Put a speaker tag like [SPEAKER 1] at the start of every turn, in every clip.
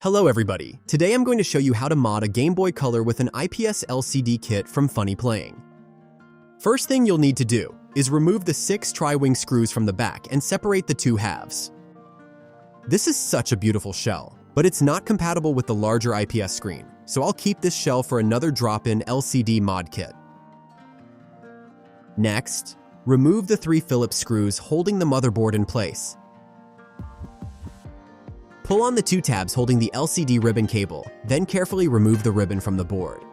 [SPEAKER 1] Hello everybody, today I'm going to show you how to mod a Game Boy Color with an IPS LCD kit from FunnyPlaying. First thing you'll need to do is remove the 6 tri-wing screws from the back and separate the 2 halves. This is such a beautiful shell, but it's not compatible with the larger IPS screen, so I'll keep this shell for another drop-in LCD mod kit. Next, remove the 3 Phillips screws holding the motherboard in place. Pull on the 2 tabs holding the LCD ribbon cable, then carefully remove the ribbon from the board.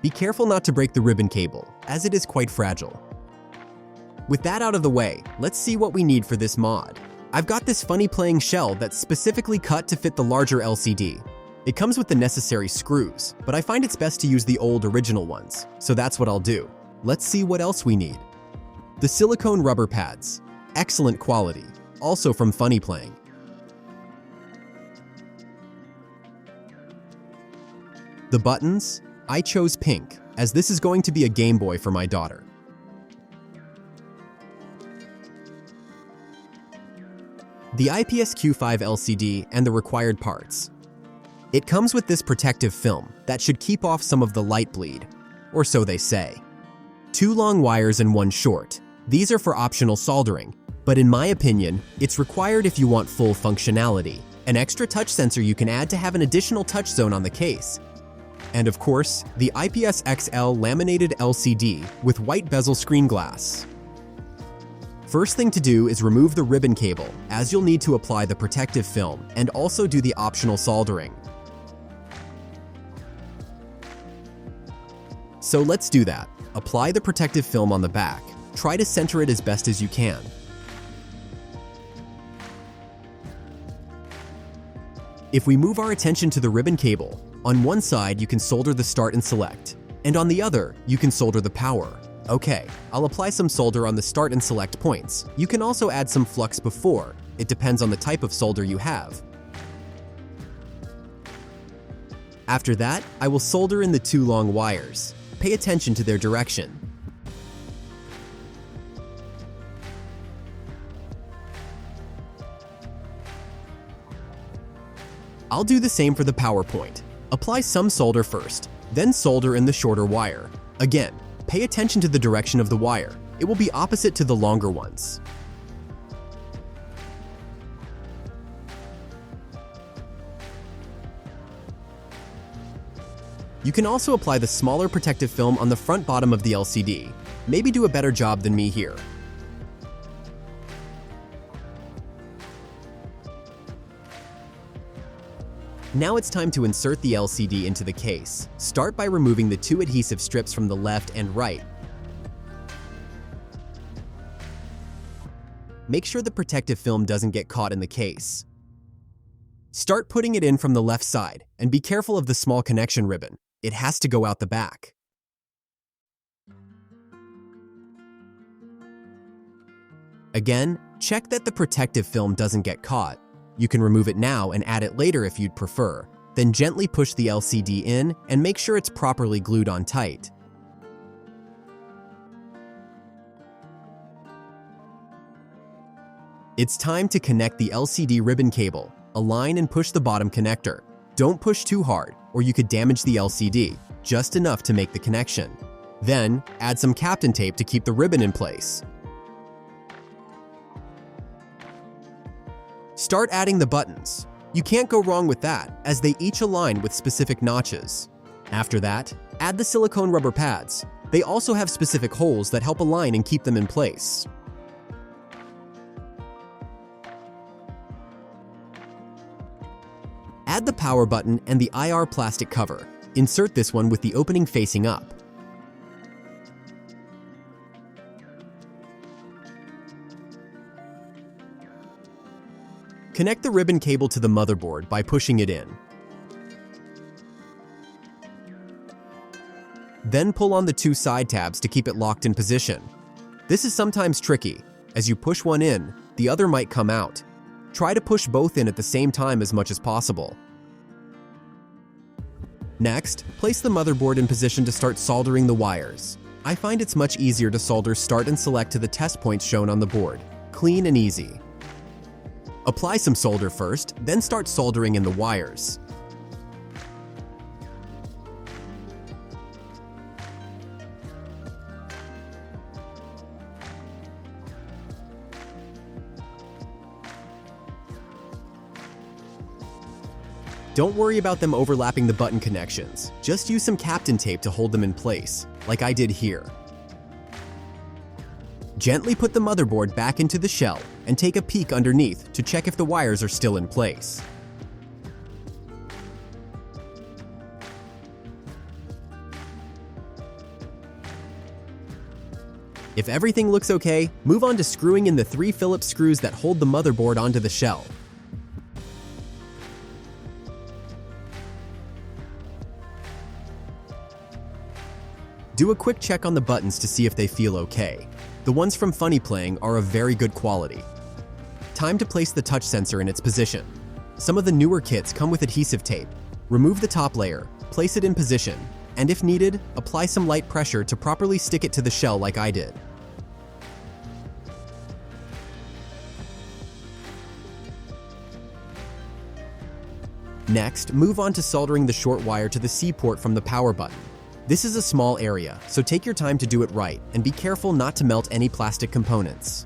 [SPEAKER 1] Be careful not to break the ribbon cable, as it is quite fragile. With that out of the way, let's see what we need for this mod. I've got this FunnyPlaying shell that's specifically cut to fit the larger LCD. It comes with the necessary screws, but I find it's best to use the old original ones, so that's what I'll do. Let's see what else we need. The silicone rubber pads. Excellent quality. Also from FunnyPlaying. The buttons, I chose pink, as this is going to be a Game Boy for my daughter. The IPS Q5 LCD and the required parts. It comes with this protective film that should keep off some of the light bleed, or so they say. 2 long wires and 1 short. These are for optional soldering, but in my opinion, it's required if you want full functionality. An extra touch sensor you can add to have an additional touch zone on the case. And of course, the IPS XL laminated LCD with white bezel screen glass. First thing to do is remove the ribbon cable, as you'll need to apply the protective film and also do the optional soldering. So let's do that. Apply the protective film on the back. Try to center it as best as you can. If we move our attention to the ribbon cable, on one side you can solder the start and select, and on the other you can solder the power. Okay, I'll apply some solder on the start and select points. You can also add some flux before. It depends on the type of solder you have. After that, I will solder in the 2 long wires. Pay attention to their direction. I'll do the same for the power point. Apply some solder first, then solder in the shorter wire. Again, pay attention to the direction of the wire. It will be opposite to the longer ones. You can also apply the smaller protective film on the front bottom of the LCD. Maybe do a better job than me here. Now it's time to insert the LCD into the case. Start by removing the 2 adhesive strips from the left and right. Make sure the protective film doesn't get caught in the case. Start putting it in from the left side, and be careful of the small connection ribbon. It has to go out the back. Again, check that the protective film doesn't get caught. You can remove it now and add it later if you'd prefer. Then gently push the LCD in and make sure it's properly glued on tight. It's time to connect the LCD ribbon cable. Align and push the bottom connector. Don't push too hard, or you could damage the LCD, just enough to make the connection. Then, add some Captain tape to keep the ribbon in place. Start adding the buttons. You can't go wrong with that, as they each align with specific notches. After that, add the silicone rubber pads. They also have specific holes that help align and keep them in place. Add the power button and the IR plastic cover. Insert this one with the opening facing up. Connect the ribbon cable to the motherboard by pushing it in. Then pull on the 2 side tabs to keep it locked in position. This is sometimes tricky. As you push one in, the other might come out. Try to push both in at the same time as much as possible. Next, place the motherboard in position to start soldering the wires. I find it's much easier to solder start and select to the test points shown on the board. Clean and easy. Apply some solder first, then start soldering in the wires. Don't worry about them overlapping the button connections. Just use some Kapton tape to hold them in place, like I did here. Gently put the motherboard back into the shell and take a peek underneath to check if the wires are still in place. If everything looks okay, move on to screwing in the 3 Phillips screws that hold the motherboard onto the shell. Do a quick check on the buttons to see if they feel okay. The ones from FunnyPlaying are of very good quality. Time to place the touch sensor in its position. Some of the newer kits come with adhesive tape. Remove the top layer, place it in position, and if needed, apply some light pressure to properly stick it to the shell like I did. Next, move on to soldering the short wire to the C port from the power button. This is a small area, so take your time to do it right and be careful not to melt any plastic components.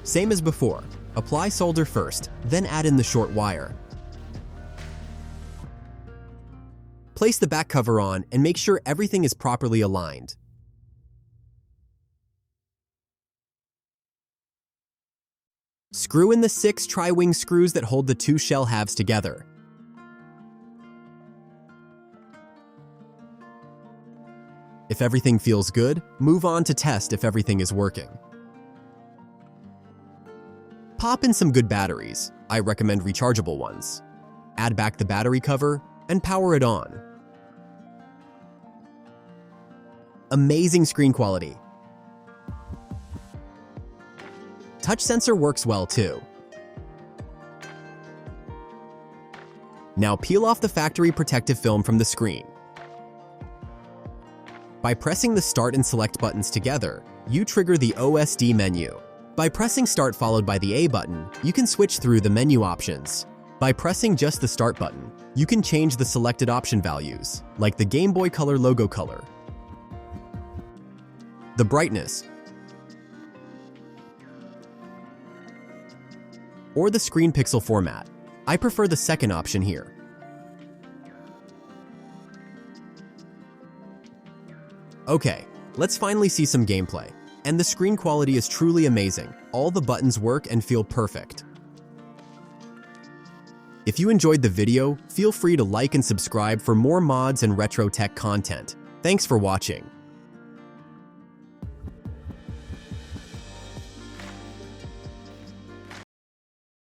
[SPEAKER 1] Same as before, apply solder first, then add in the short wire. Place the back cover on and make sure everything is properly aligned. Screw in the 6 tri-wing screws that hold the 2 shell halves together. If everything feels good, move on to test if everything is working. Pop in some good batteries. I recommend rechargeable ones. Add back the battery cover and power it on. Amazing screen quality. Touch sensor works well too. Now peel off the factory protective film from the screen. By pressing the Start and Select buttons together, you trigger the OSD menu. By pressing Start followed by the A button, you can switch through the menu options. By pressing just the Start button, you can change the selected option values, like the Game Boy Color logo color, the brightness, or the screen pixel format. I prefer the second option here. Okay, let's finally see some gameplay. And the screen quality is truly amazing. All the buttons work and feel perfect. If you enjoyed the video, feel free to like and subscribe for more mods and retro tech content. Thanks for watching.